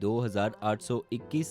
2821